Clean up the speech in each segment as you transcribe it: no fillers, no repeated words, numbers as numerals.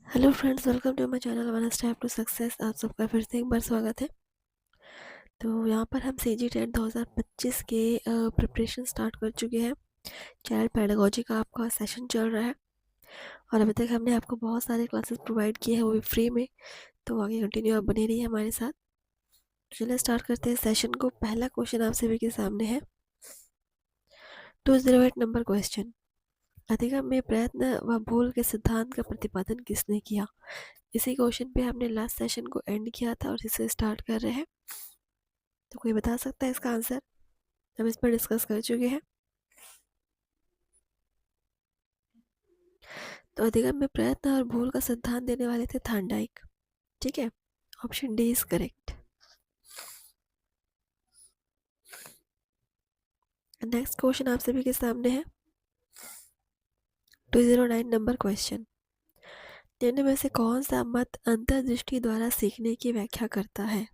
Hello friends, welcome to my channel one step to success. आप सबका फिर से एक बार स्वागत है। तो यहाँ पर हम सीजी टेट 2025 के प्रिपरेशन स्टार्ट कर चुके हैं। चाइल्ड पेडागोजी का आपका सेशन चल रहा है और अभी तक हमने आपको बहुत सारे क्लासेस प्रोवाइड किए हैं, वो भी फ्री में। तो आगे कंटिन्यू आप बने रहिए हमारे साथ। चलिए स्टार्ट करते हैं सेशन को। पहला क्वेश्चन आप सभी के सामने है 208 नंबर क्वेश्चन। अधिगम में प्रयत्न व भूल के सिद्धांत का प्रतिपादन किसने किया? इसी क्वेश्चन पे हमने लास्ट सेशन को एंड किया था और इसे स्टार्ट कर रहे हैं। तो कोई बता सकता है इसका आंसर? हम इस पर डिस्कस कर चुके हैं। तो अधिगम में प्रयत्न और भूल का सिद्धांत देने वाले थे थॉर्नडाइक। ठीक है, option D is correct. Next question आप सभी के सामने है 209 नंबर क्वेश्चन। निम्न में से कौन सा मत अंतर्दृष्टि द्वारा सीखने की व्याख्या करता है?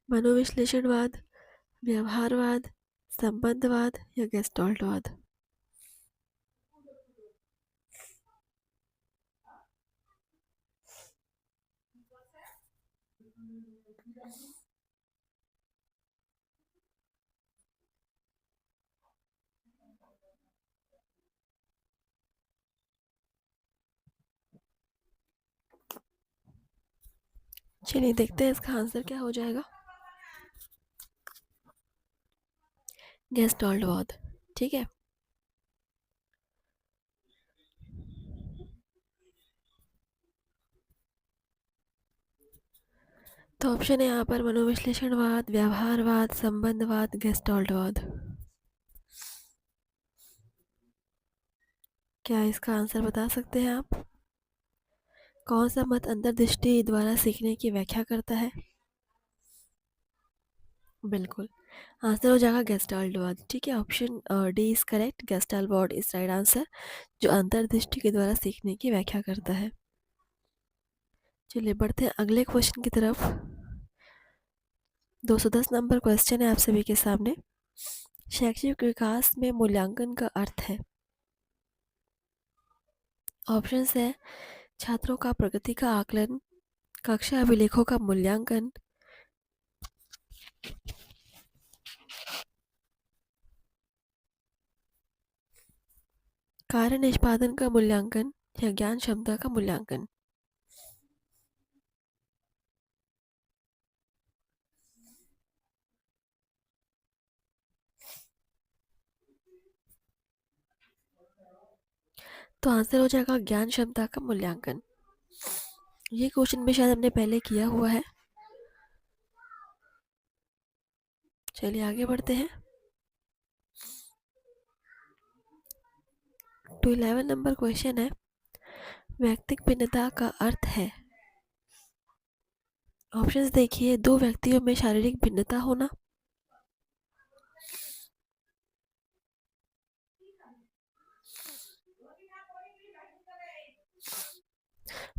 मनोविश्लेषणवाद, व्यवहारवाद, संबंधवाद या गेस्टाल्टवाद? चलिए देखते हैं इसका आंसर क्या हो जाएगा। गेस्टाल्टवाद। ठीक है, तो ऑप्शन है यहाँ पर मनोविश्लेषणवाद, व्यवहारवाद, संबंधवाद, गेस्टाल्टवाद। क्या इसका आंसर बता सकते हैं आप? कौन सा मत अंतर्दृष्टि द्वारा सीखने की व्याख्या करता है? बिल्कुल, आंसर हो जाएगा गेस्टाल्टवाद। ठीक है, ऑप्शन डी इज करेक्ट। गेस्टाल्टवाद इज राइट आंसर, जो अंतर्दृष्टि के द्वारा सीखने की व्याख्या करता है। चलिए बढ़ते हैं अगले क्वेश्चन की तरफ। 210 नंबर क्वेश्चन है आप सभी के सामने। शैक्षिक विकास में मूल्यांकन का अर्थ है। ऑप्शंस है छात्रों का प्रगति का आकलन, कक्षा अभिलेखों का मूल्यांकन, कार्य निष्पादन का मूल्यांकन या ज्ञान क्षमता का मूल्यांकन। तो आंसर हो जाएगा ज्ञान क्षमता का मूल्यांकन। ये क्वेश्चन भी शायद हमने पहले किया हुआ है। चलिए आगे बढ़ते हैं। 211 नंबर क्वेश्चन है व्यक्तिक भिन्नता का अर्थ है। ऑप्शंस देखिए, दो व्यक्तियों में शारीरिक भिन्नता होना,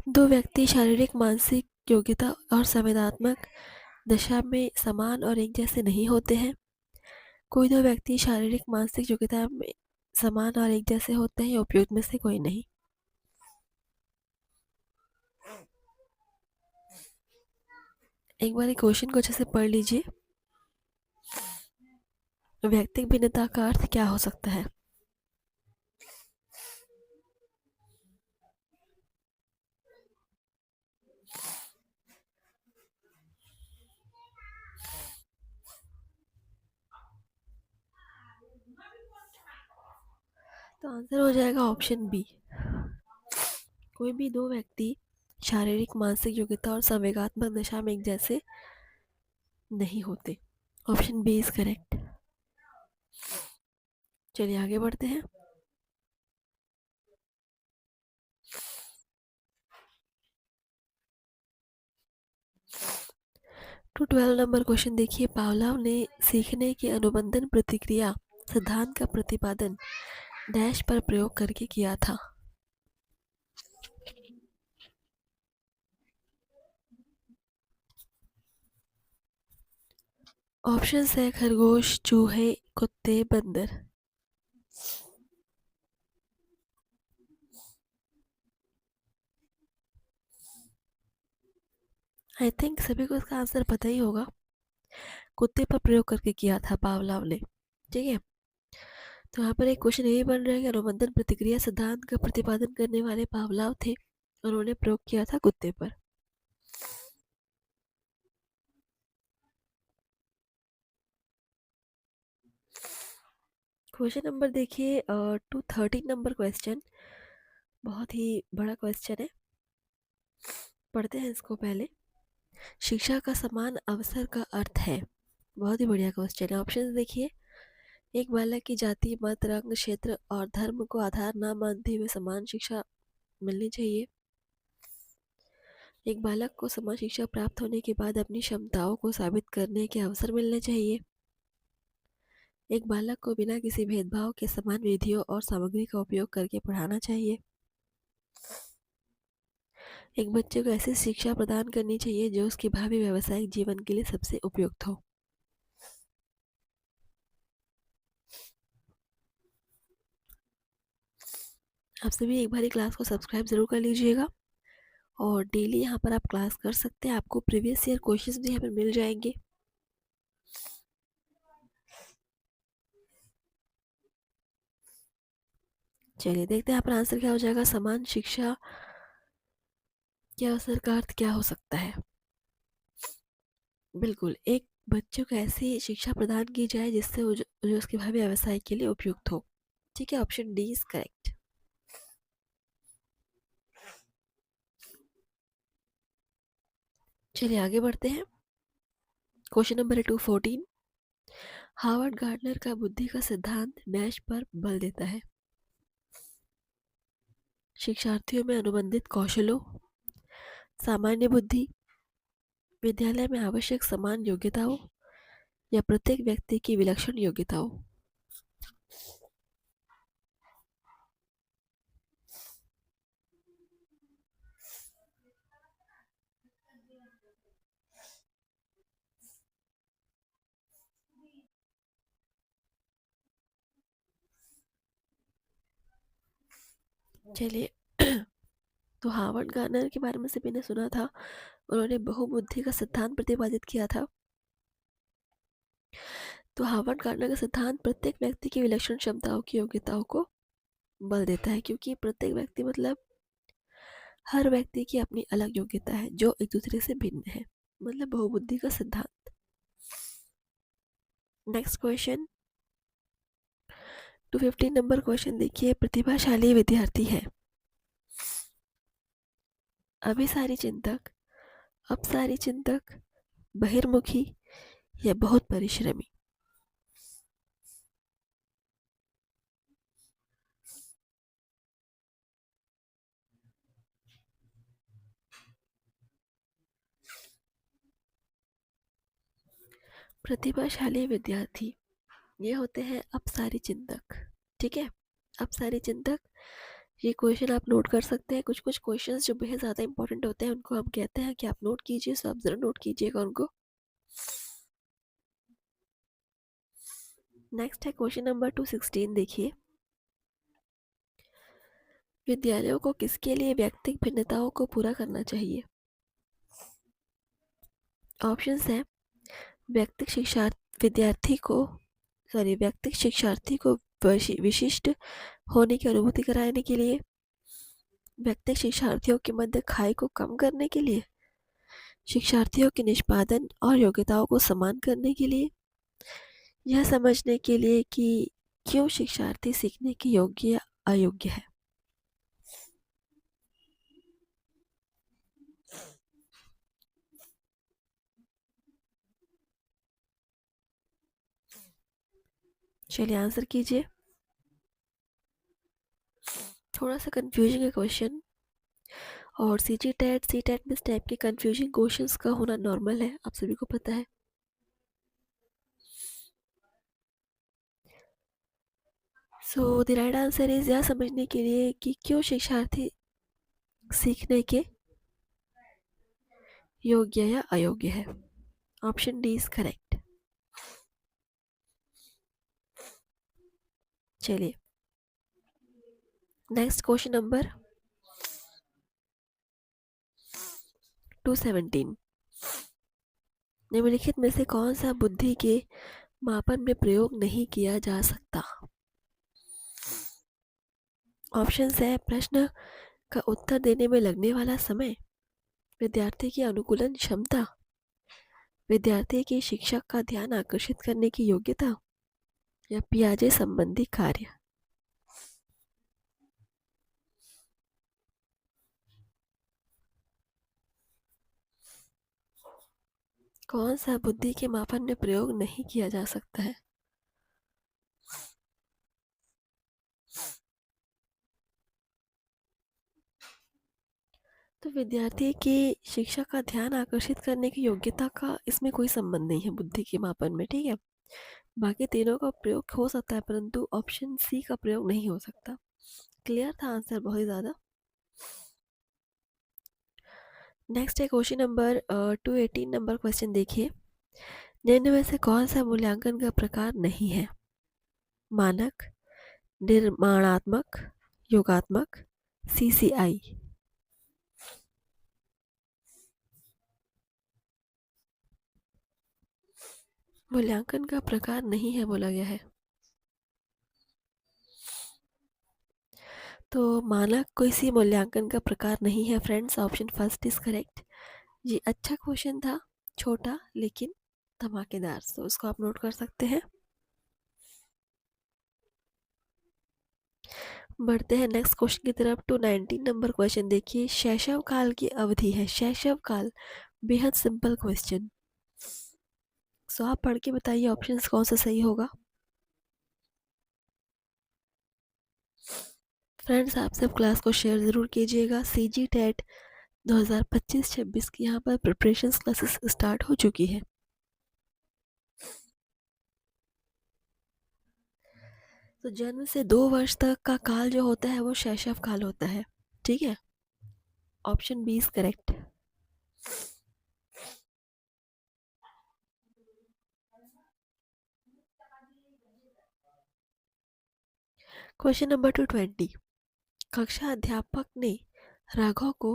दो व्यक्ति शारीरिक मानसिक योग्यता और संवेदनात्मक दशा में समान और एक जैसे नहीं होते हैं, कोई दो व्यक्ति शारीरिक मानसिक योग्यता में समान और एक जैसे होते हैं, उपयुक्त में से कोई नहीं। एक बार क्वेश्चन को अच्छे से पढ़ लीजिए। व्यक्तिक भिन्नता का अर्थ क्या हो सकता है? तो आंसर हो जाएगा ऑप्शन बी। कोई भी दो व्यक्ति शारीरिक मानसिक योग्यता और संवेगात्मक दशा में एक जैसे नहीं होते। Option B is correct. चलिए आगे बढ़ते हैं। 212 नंबर क्वेश्चन देखिए। पावलोव ने सीखने की अनुबंधन प्रतिक्रिया सिद्धांत का प्रतिपादन डैश पर प्रयोग करके किया था। ऑप्शंस है खरगोश, चूहे, कुत्ते, बंदर। आई थिंक सभी को इसका आंसर पता ही होगा। कुत्ते पर प्रयोग करके किया था पावलाव ने। ठीक है, तो यहाँ पर एक क्वेश्चन ये बन रहा है कि अनुबंधन प्रतिक्रिया सिद्धांत का प्रतिपादन करने वाले पावलाव थे, उन्होंने प्रयोग किया था कुत्ते पर। क्वेश्चन नंबर देखिए 213 नंबर क्वेश्चन, बहुत ही बड़ा क्वेश्चन है, पढ़ते हैं इसको पहले। शिक्षा का समान अवसर का अर्थ है। बहुत ही बढ़िया क्वेश्चन है। ऑप्शन देखिए, एक बालक की जाति, मत, रंग, क्षेत्र और धर्म को आधार न मानते हुए समान शिक्षा मिलनी चाहिए। एक बालक को समान शिक्षा प्राप्त होने के बाद अपनी क्षमताओं को साबित करने के अवसर मिलने चाहिए। एक बालक को बिना किसी भेदभाव के समान विधियों और सामग्री का उपयोग करके पढ़ाना चाहिए। एक बच्चे को ऐसी शिक्षा प्रदान करनी चाहिए जो उसके भावी व्यावसायिक जीवन के लिए सबसे उपयुक्त हो। आप सभी एक बार क्लास को सब्सक्राइब जरूर कर लीजिएगा और डेली यहाँ पर आप क्लास कर सकते हैं। आपको प्रीवियस ईयर क्वेश्चंस भी यहाँ पर मिल जाएंगे। चलिए देखते हैं यहाँ पर आंसर क्या हो जाएगा। समान शिक्षा के अवसर का अर्थ क्या हो सकता है? बिल्कुल, एक बच्चे को ऐसी शिक्षा प्रदान की जाए जिससे वो जो उसके भावी व्यवसाय के लिए उपयुक्त हो। ठीक है, ऑप्शन डी इज करेक्ट। चलिए आगे बढ़ते हैं। क्वेश्चन नंबर 214, हार्वर्ड गार्डनर का बुद्धि का सिद्धांत नैश पर बल देता है। शिक्षार्थियों में अनुबंधित कौशलों, सामान्य बुद्धि, विद्यालय में आवश्यक समान योग्यताओं या प्रत्येक व्यक्ति की विलक्षण योग्यताओं। चलिए तो हार्वर्ड गार्डनर के बारे में से मैंने सुना था, उन्होंने बहुबुद्धि का सिद्धांत प्रतिपादित किया था। तो हार्वर्ड गार्डनर का सिद्धांत प्रत्येक व्यक्ति की विलक्षण क्षमताओं की योग्यताओं को बल देता है, क्योंकि प्रत्येक व्यक्ति मतलब हर व्यक्ति की अपनी अलग योग्यता है जो एक दूसरे से भिन्न है, मतलब बहुबुद्धि का सिद्धांत। नेक्स्ट क्वेश्चन 215 नंबर क्वेश्चन देखिए, प्रतिभाशाली विद्यार्थी है। अभिसारी चिंतक, अपसारी चिंतक, बहिर्मुखी या बहुत परिश्रमी। प्रतिभाशाली विद्यार्थी ये होते हैं अपसारी चिंतक। ठीक है, अपसारी चिंतक, ये क्वेश्चन आप नोट कर सकते हैं। कुछ कुछ क्वेश्चंस जो बेहद ज़्यादा इंपॉर्टेंट होते हैं उनको हम कहते हैं कि आप नोट कीजिए, सो आप ज़रूर नोट कीजिएगा उनको। नेक्स्ट है क्वेश्चन नंबर 216 देखिए, विद्यालयों को किसके लिए व्यक्तिगत भिन्नताओं को पूरा करना चाहिए? ऑप्शंस हैं, व्यक्तिगत शिक्षा विद्यार्थी को व्यक्तिगत शिक्षार्थी को विशिष्ट होने की अनुभूति कराने के लिए, व्यक्तिगत शिक्षार्थियों के मध्य खाई को कम करने के लिए, शिक्षार्थियों के निष्पादन और योग्यताओं को समान करने के लिए, यह समझने के लिए कि क्यों शिक्षार्थी सीखने के योग्य या अयोग्य है। चलिए आंसर कीजिए। थोड़ा सा कंफ्यूजिंग है क्वेश्चन, और सीजी टेट सी टेट में इस टाइप के कंफ्यूजिंग क्वेश्चंस का होना नॉर्मल है, आप सभी को पता है। सो द राइट आंसर इज, यह समझने के लिए कि क्यों शिक्षार्थी सीखने के योग्य या अयोग्य है। Option D is correct. चलिए नेक्स्ट क्वेश्चन नंबर 217, निम्नलिखित में से कौन सा बुद्धि के मापन में प्रयोग नहीं किया जा सकता? ऑप्शन है प्रश्न का उत्तर देने में लगने वाला समय, विद्यार्थी की अनुकूलन क्षमता, विद्यार्थी की शिक्षक का ध्यान आकर्षित करने की योग्यता, या पियाजे संबंधी कार्य। कौन सा बुद्धि के मापन में प्रयोग नहीं किया जा सकता है? तो विद्यार्थी की शिक्षा का ध्यान आकर्षित करने की योग्यता का इसमें कोई संबंध नहीं है बुद्धि के मापन में, ठीक है। बाकी तीनों का प्रयोग हो सकता है परंतु ऑप्शन सी का प्रयोग नहीं हो सकता। क्लियर था आंसर बहुत ज़्यादा। नेक्स्ट है क्वेश्चन नंबर 218 नंबर क्वेश्चन देखिए। निम्न में से कौन सा मूल्यांकन का प्रकार नहीं है? मानक, निर्माणात्मक, योगात्मक, सीसीआई। मूल्यांकन का प्रकार नहीं है बोला गया है। तो मानक कोई सी मूल्यांकन का प्रकार नहीं है friends, option first is correct. ये अच्छा क्वेश्चन था, छोटा लेकिन धमाकेदार, तो उसको आप नोट कर सकते हैं। बढ़ते हैं नेक्स्ट क्वेश्चन की तरफ। 219 नंबर क्वेश्चन देखिए। शैशव काल की अवधि है, शैशव काल, बेहद सिंपल क्वेश्चन। सो आप पढ़ के बताइए ऑप्शंस कौन सा सही होगा। फ्रेंड्स आप सब क्लास को शेयर ज़रूर कीजिएगा। सीजी टेट 2025-26 की यहाँ पर प्रिपरेशन क्लासेस स्टार्ट हो चुकी है। तो जन्म से 2 वर्ष तक का काल जो होता है वो शैशव काल होता है, ठीक है। Option B is correct. Question number 220। कक्षा अध्यापक ने राघव को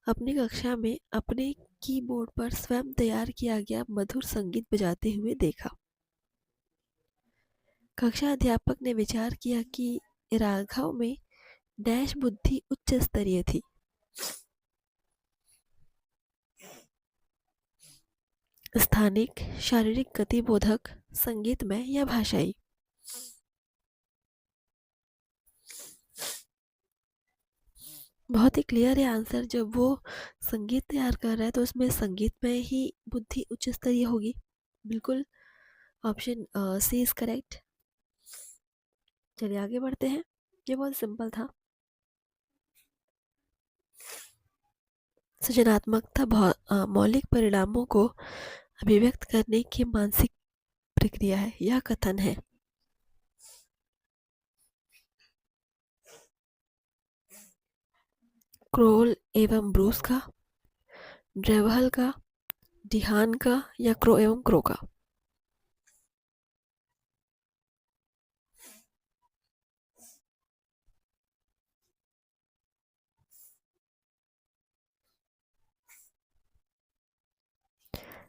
अपनी कक्षा में अपने कीबोर्ड पर स्वयं तैयार किया गया मधुर संगीत बजाते हुए देखा। कक्षा अध्यापक ने विचार किया कि राघव में डैश बुद्धि उच्च स्तरीय थी। स्थानिक, शारीरिक गतिबोधक, संगीतमय या भाषाई। बहुत ही क्लियर है आंसर। जब वो संगीत तैयार कर रहा है तो उसमें संगीत में ही बुद्धि उच्च स्तरीय होगी, बिल्कुल। Option C is correct. चलिए आगे बढ़ते हैं, ये बहुत सिंपल था। सृजनात्मकता मौलिक परिणामों को अभिव्यक्त करने की मानसिक प्रक्रिया है, यह कथन है। क्रोल एवं ब्रूस का, ड्रेवहल का, डिहान का, या क्रो एवं क्रो का।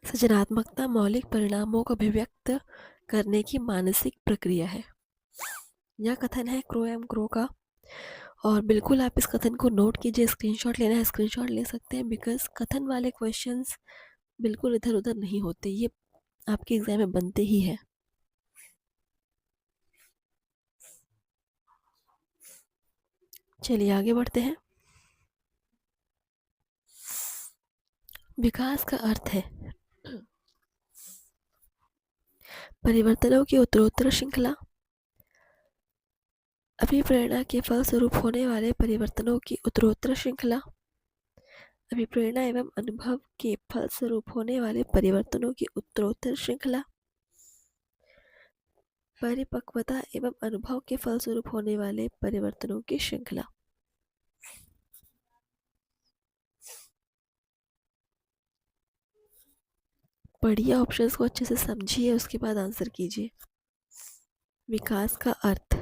सृजनात्मकता मौलिक परिणामों को अभिव्यक्त करने की मानसिक प्रक्रिया है, यह कथन है क्रो एवं क्रो का। और बिल्कुल आप इस कथन को नोट कीजिए, स्क्रीनशॉट लेना है स्क्रीनशॉट ले सकते हैं, बिकॉज कथन वाले क्वेश्चंस बिल्कुल इधर उधर नहीं होते, ये आपके एग्जाम में बनते ही है। चलिए आगे बढ़ते हैं। विकास का अर्थ है परिवर्तनों की उत्तरोत्तर श्रृंखला, अभिप्रेरणा के फलस्वरूप होने वाले परिवर्तनों की उत्तरोत्तर श्रृंखला, अभिप्रेरणा एवं अनुभव के फलस्वरूप होने वाले परिवर्तनों की उत्तरोत्तर श्रृंखला, परिपक्वता एवं अनुभव के फलस्वरूप होने वाले परिवर्तनों की श्रृंखला। पढ़िए ऑप्शंस को अच्छे से समझिए, उसके बाद आंसर कीजिए। विकास का अर्थ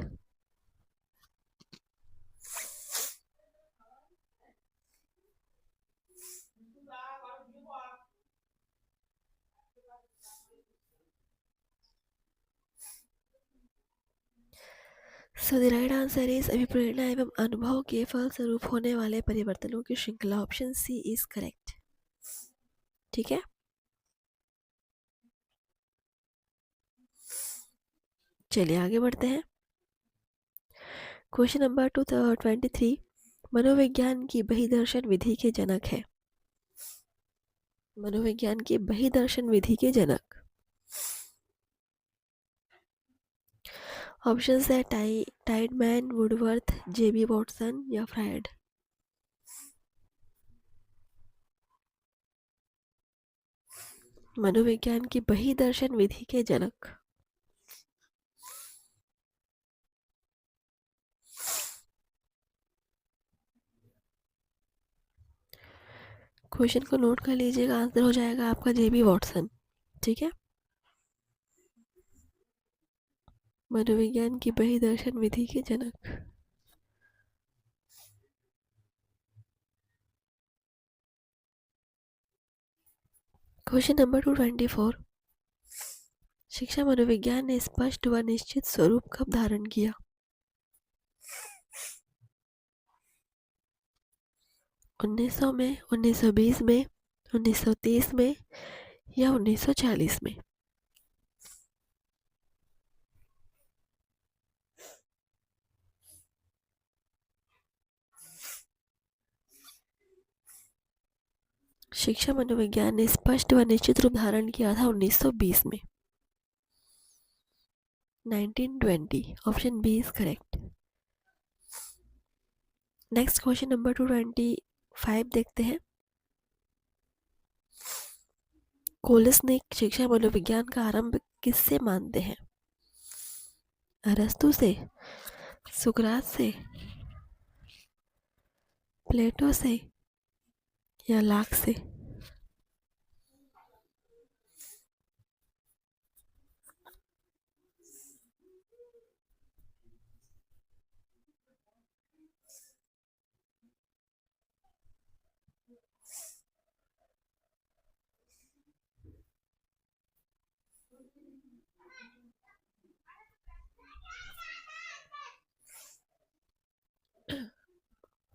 so the right answer is अभिप्रेरणा एवं अनुभव के फलस्वरूप होने वाले परिवर्तनों की श्रृंखला। Option C is correct. ठीक है, चलिए आगे बढ़ते हैं। क्वेश्चन नंबर 223, मनोविज्ञान की बहिर्दर्शन विधि के जनक है। मनोविज्ञान की बहिर्दर्शन विधि के जनक। ऑप्शन है टाइडमैन, वुडवर्थ, जेबी वॉटसन या फ्रायड। मनोविज्ञान की बहिर्दर्शन विधि के जनक। क्वेश्चन को नोट कर लीजिएगा, आंसर हो जाएगा आपका जेबी वॉटसन। ठीक है, मनोविज्ञान की बहिर्दर्शन विधि के जनक। क्वेश्चन नंबर 224, शिक्षा मनोविज्ञान ने स्पष्ट व निश्चित स्वरूप कब धारण किया। 1900 में, 1920 में, 1930 में या 1940 में। शिक्षा मनोविज्ञान ने स्पष्ट व निश्चित रूप धारण किया था 1920 में, 1920। Option B is correct. Next question number 225 देखते हैं। कोलिस्निक शिक्षा मनोविज्ञान का आरंभ किससे मानते हैं। अरस्तु से, सुकरात से, प्लेटो से या लाक से।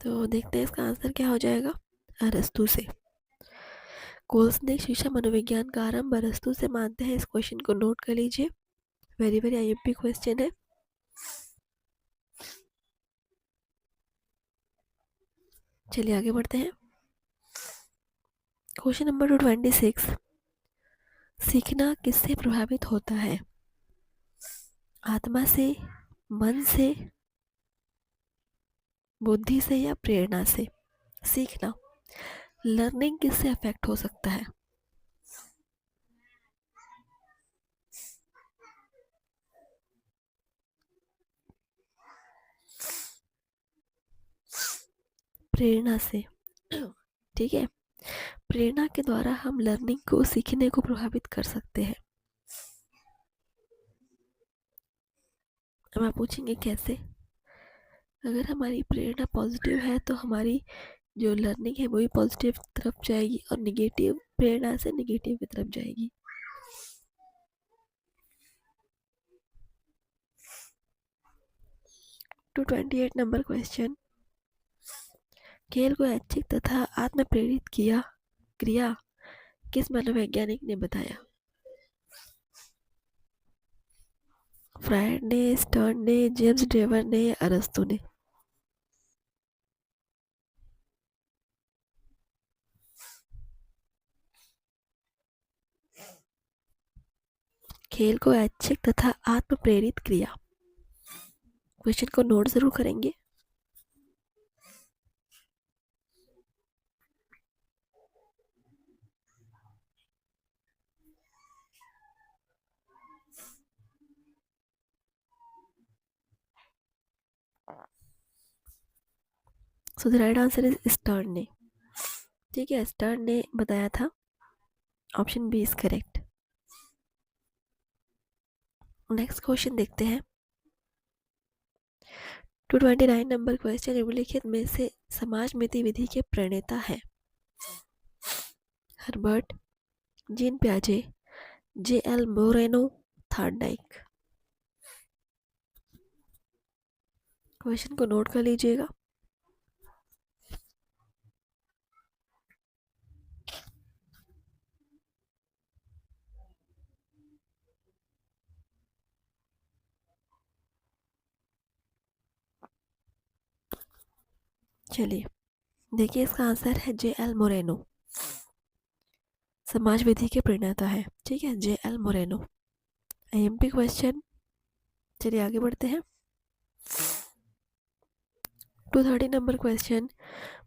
तो देखते हैं इसका आंसर क्या हो जाएगा। अरस्तु से। कोल्सनिक शिक्षा मनोविज्ञान का आरंभ अरस्तु से मानते हैं। इस क्वेश्चन को नोट कर लीजिए, वेरी वेरी आईएमपी क्वेश्चन है। चलिए आगे बढ़ते हैं। क्वेश्चन नंबर 226, सीखना किससे प्रभावित होता है। आत्मा से, मन से, बुद्धि से या प्रेरणा से। सीखना, लर्निंग किससे अफेक्ट हो सकता है। प्रेरणा से। ठीक है, प्रेरणा के द्वारा हम लर्निंग को, सीखने को प्रभावित कर सकते हैं। अब आप पूछेंगे कैसे। अगर हमारी प्रेरणा पॉजिटिव है तो हमारी जो लर्निंग है वो भी पॉजिटिव तरफ जाएगी, और निगेटिव प्रेरणा से निगेटिव की तरफ जाएगी। टू 28 नंबर क्वेश्चन, खेल को ऐच्छिक तथा आत्म प्रेरित क्रिया किस मनोवैज्ञानिक ने बताया। फ्रायड ने, स्टर्न ने, जेम्स ड्रेवर ने या अरस्तु ने। खेल को ऐच्छिक तथा आत्म प्रेरित क्रिया। क्वेश्चन को नोट जरूर करेंगे। So the right answer is Stern ने। ठीक है, स्टर्न ने बताया था। Option B is correct. Next question देखते हैं। 229 नंबर क्वेश्चन, निम्नलिखित में से समाजमिति विधि के प्रणेता है। हर्बर्ट, जीन प्याजे, J L Moreno, Thorndike. Question को नोट कर लीजिएगा। चलिए देखिए, इसका आंसर है जे एल मोरेनो, समाज विधि के प्रणेता है। ठीक है, जे एल मोरेनो। IMP question. चलिए आगे बढ़ते हैं। 230 नंबर क्वेश्चन।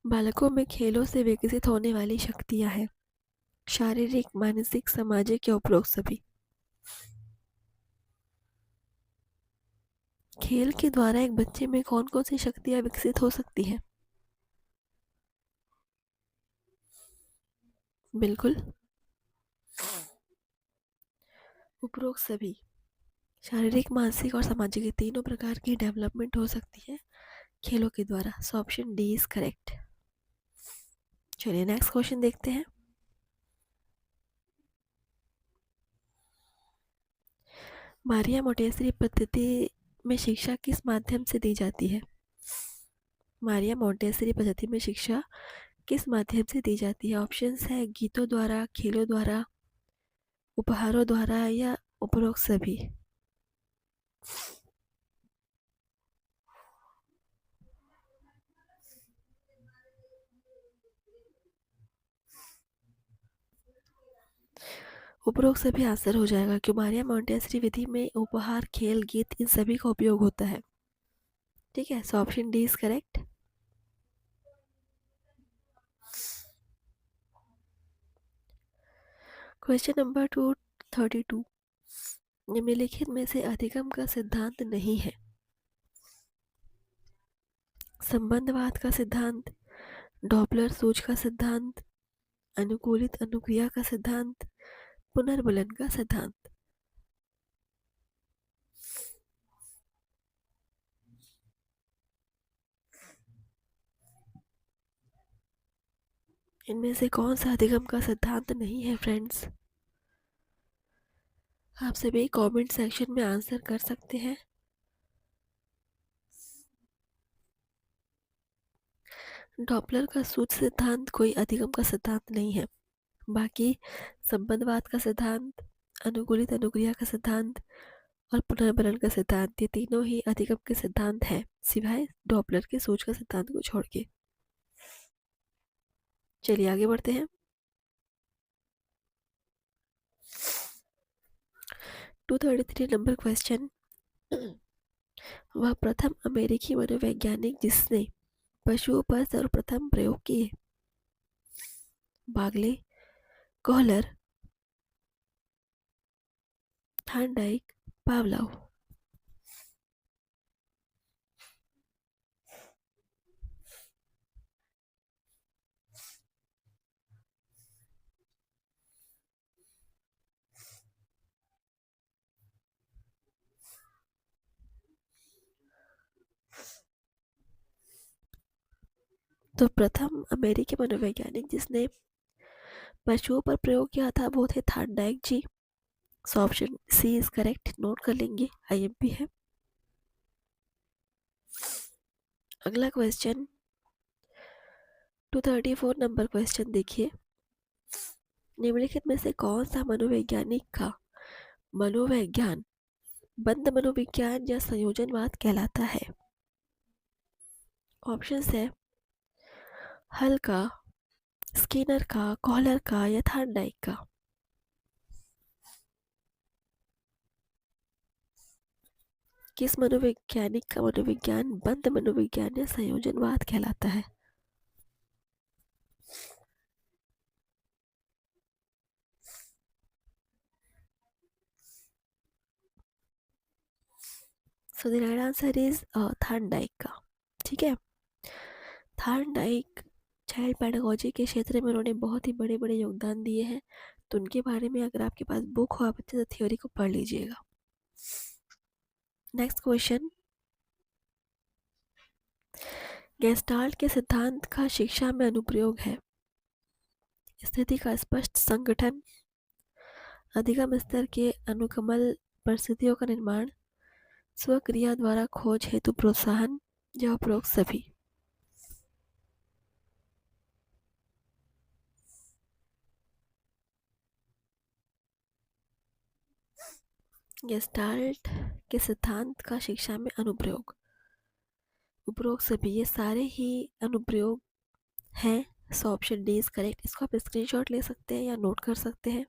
बालकों में खेलों से विकसित होने वाली शक्तियां हैं, शारीरिक, मानसिक, सामाजिक या उपरोक्त सभी। खेल के द्वारा एक बच्चे में कौन कौन सी शक्तियां विकसित हो सकती हैं? बिल्कुल, उपरोक्त सभी। शारीरिक, मानसिक और सामाजिक, ये तीनों प्रकार की डेवलपमेंट हो सकती है खेलों के द्वारा। So option D is correct. चलिए नेक्स्ट क्वेश्चन देखते हैं। मारिया मोटेसरी पद्धति में शिक्षा किस माध्यम से दी जाती है? मारिया मोटेसरी पद्धति में शिक्षा किस माध्यम से दी जाती है? ऑप्शंस है गीतों द्वारा, खेलों द्वारा, उपहारों द्वारा या उपरोक्त सभी। उपरोक्त सभी आंसर हो जाएगा, क्योंकि मारिया मोंटेसरी विधि में उपहार, खेल, गीत, इन सभी का उपयोग होता है। ठीक है, so option D is correct. Question number 232। निम्नलिखित में से अधिगम का सिद्धांत नहीं है? संबंधवाद का सिद्धांत, डॉपलर सूच का सिद्धांत, अनुकूलित अनुक्रिया का सिद्धांत, पुनर्बलन का सिद्धांत। इनमें से कौन सा अधिगम का सिद्धांत नहीं है फ्रेंड्स? आप सभी कमेंट सेक्शन में आंसर कर सकते हैं। डॉपलर का सूच सिद्धांत कोई अधिगम का सिद्धांत नहीं है। बाकी संबंधवाद का सिद्धांत, अनुकूलित अनुक्रिया का सिद्धांत और पुनर्बलन का सिद्धांत, ये तीनों ही अधिगम के सिद्धांत हैं, सिवाय डॉपलर के सूच का सिद्धांत को छोड़ के। चलिए आगे बढ़ते हैं। 233 नंबर क्वेश्चन। वह प्रथम अमेरिकी मनोवैज्ञानिक जिसने पशुओं पर सर्वप्रथम प्रयोग किए? Bagle, Kohler, Thorndike, Pavlov. तो प्रथम अमेरिकी मनोवैज्ञानिक जिसने पशुओं पर प्रयोग किया था वो थे Thorndike ji. So option C is correct, note कर लेंगे, आईएमपी है। अगला क्वेश्चन 234 नंबर क्वेश्चन देखिए। निम्नलिखित में से कौन सा मनोवैज्ञानिक का मनोविज्ञान बंद मनोविज्ञान या संयोजनवाद कहलाता है? ऑप्शंस है हल का, स्किनर का, कोहलर का या थार्नडाइक का। किस मनोवैज्ञानिक का मनोविज्ञान बंद मनोविज्ञान या संयोजनवाद कहलाता है? सो the right answer is Thorndike का। ठीक है, थार्नडाइक चाइल्ड पेडागोजी के क्षेत्र में उन्होंने बहुत ही बड़े बड़े योगदान दिए हैं। तो उनके बारे में अगर आपके पास बुक हो, आप अच्छे से थ्योरी को पढ़ लीजिएगा। Next question. गेस्टाल्ट के सिद्धांत का शिक्षा में अनुप्रयोग है? स्थिति का स्पष्ट संगठन, अधिगम स्तर के अनुकमल परिस्थितियों का निर्माण, स्वक्रिया द्वारा खोज हेतु प्रोत्साहन, या उपरोक्त सभी। गेस्टाल्ट के सिद्धांत का शिक्षा में अनुप्रयोग। उपरोक्त सभी ये सारे ही अनुप्रयोग हैं। So option D is correct. इसको आप स्क्रीनशॉट ले सकते हैं या नोट कर सकते हैं।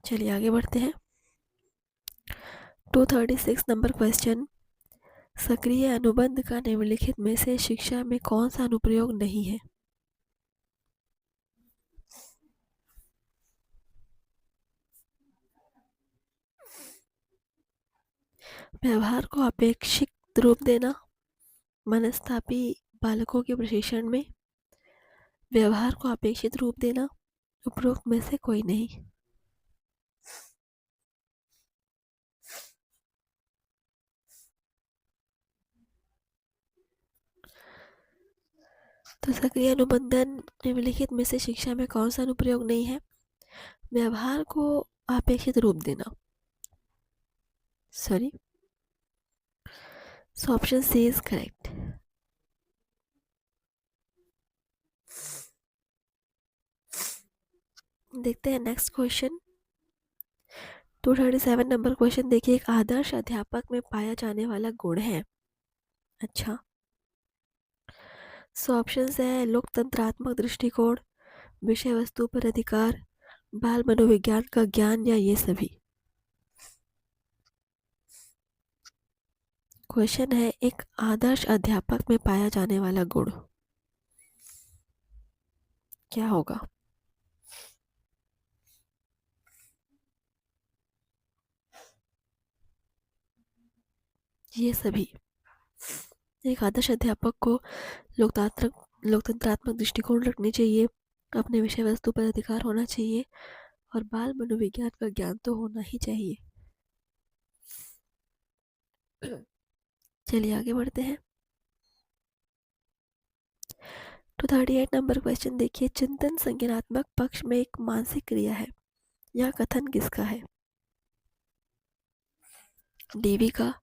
चलिए आगे बढ़ते हैं। 236 नंबर क्वेश्चन। सक्रिय अनुबंध का निम्नलिखित में से शिक्षा में कौन सा अनुप्रयोग नहीं है? व्यवहार को अपेक्षित रूप देना, मनस्तापी बालकों के प्रशिक्षण में व्यवहार को अपेक्षित रूप देना, उपरोक्त में से कोई नहीं। तो सक्रिय अनुबंधन निम्नलिखित में से शिक्षा में कौन सा अनुप्रयोग नहीं है? व्यवहार को अपेक्षित रूप देना। Sorry, so option C is correct. देखते हैं नेक्स्ट क्वेश्चन। 237 नंबर क्वेश्चन देखिए। एक आदर्श अध्यापक में पाया जाने वाला गुण है। अच्छा, सो ऑप्शंस है लोकतंत्रात्मक दृष्टिकोण, विषय वस्तु पर अधिकार, बाल मनोविज्ञान का ज्ञान या ये सभी। क्वेश्चन है एक आदर्श अध्यापक में पाया जाने वाला गुण क्या होगा? ये सभी। एक आदर्श अध्यापक को लोकतंत्रात्मक दृष्टिकोण रखनी चाहिए, अपने विषय वस्तु पर अधिकार होना चाहिए और बाल मनोविज्ञान का ज्ञान तो होना ही चाहिए। चलिए आगे बढ़ते हैं। 238 नंबर क्वेश्चन देखिए। चिंतन संज्ञानात्मक पक्ष में एक मानसिक क्रिया है। यह कथन किसका है? डीवी का,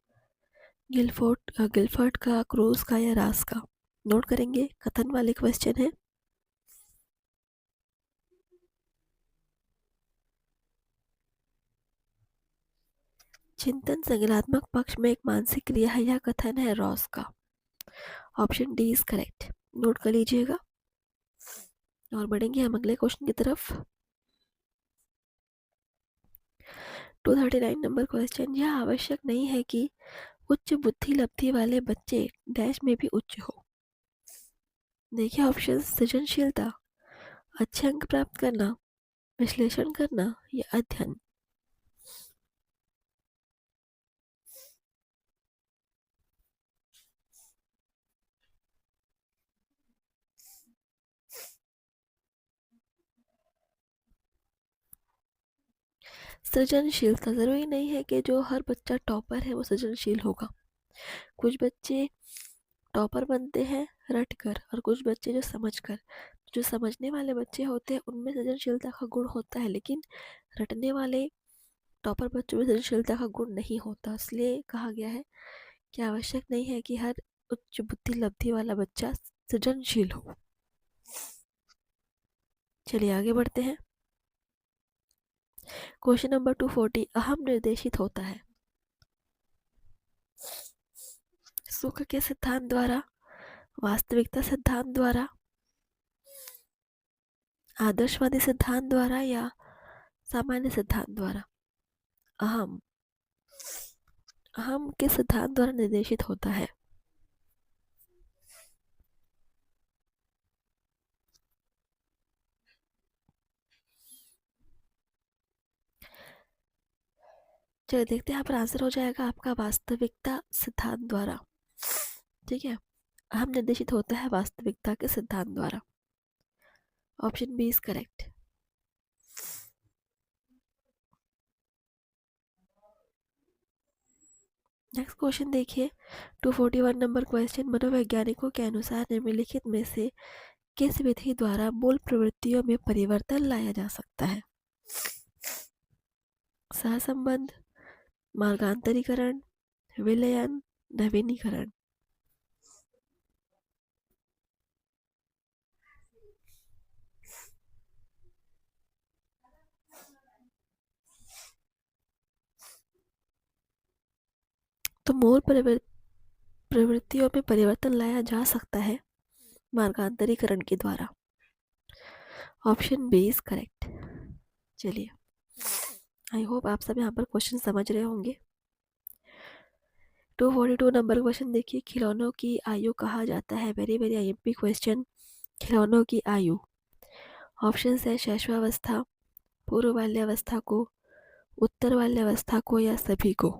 गिलफोर्ड का, क्रूज का या रास का? नोट करेंगे, कथन वाले क्वेश्चन है। चिंतन संज्ञानात्मक पक्ष में एक मानसिक क्रिया है, यह कथन है रॉस का। Option D is correct. Note कर लीजिएगा और बढ़ेंगे हम अगले क्वेश्चन की तरफ। 239 नंबर क्वेश्चन। यह आवश्यक नहीं है कि उच्च बुद्धि लब्धि वाले बच्चे डैश में भी उच्च हो। देखिए ऑप्शन, सृजनशीलता, अच्छे अंक प्राप्त करना, विश्लेषण करना या अध्ययन। सृजनशीलता। जरूरी नहीं है कि जो हर बच्चा टॉपर है वो सृजनशील होगा। कुछ बच्चे टॉपर बनते हैं रट कर और कुछ बच्चे जो समझ कर। जो समझने वाले बच्चे होते हैं उनमें सृजनशीलता का गुण होता है, लेकिन रटने वाले टॉपर बच्चों में सृजनशीलता का गुण नहीं होता। इसलिए कहा गया है कि आवश्यक नहीं है कि हर उच्च बुद्धि लब्धि वाला बच्चा सृजनशील हो। चलिए आगे बढ़ते हैं। Question number 240। अहम निर्देशित होता है सुख के सिद्धांत द्वारा, वास्तविकता सिद्धांत द्वारा, आदर्शवादी सिद्धांत द्वारा या सामान्य सिद्धांत द्वारा। अहम अहम के सिद्धांत द्वारा निर्देशित होता है। चलिए देखते हैं यहाँ पर आंसर हो जाएगा आपका वास्तविकता सिद्धांत द्वारा। ठीक है, अहम निर्देशित होता है वास्तविकता के सिद्धांत द्वारा। Option B is correct. Next question देखिए। 241 नंबर क्वेश्चन। मनोवैज्ञानिकों के अनुसार निम्नलिखित में से किस विधि द्वारा मूल प्रवृत्तियों में परिवर्तन लाया जा सकता है? सहसंबंध, मार्गांतरीकरण, विलयन, नवीनीकरण। तो मूल प्रवृत्तियों में परिवर्तन लाया जा सकता है मार्गांतरीकरण के द्वारा। Option B is correct. चलिए, आई होप आप सब यहाँ पर क्वेश्चन समझ रहे होंगे। 242 नंबर क्वेश्चन देखिए, खिलौनों की आयु कहा जाता है। Very very IMP question. खिलौनों की आयु। ऑप्शन है शैशवावस्था, पूर्व बाल्यावस्था को, उत्तर बाल्यावस्था को, या सभी को।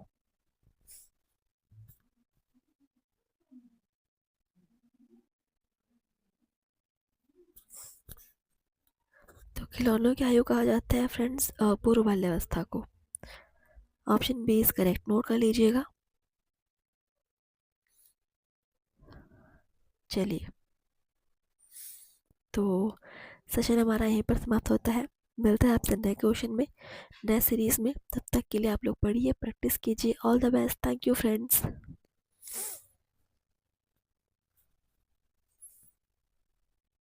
तो खिलौनों की आयु कहा जाता है फ्रेंड्स पूर्व बाल्यावस्था को। Option B is correct, note कर लीजिएगा। चलिए, तो सेशन हमारा यहीं पर समाप्त होता है। मिलता है आपसे नए क्वेश्चन में, नए सीरीज में। तब तक के लिए आप लोग पढ़िए, प्रैक्टिस कीजिए। All the best. Thank you friends.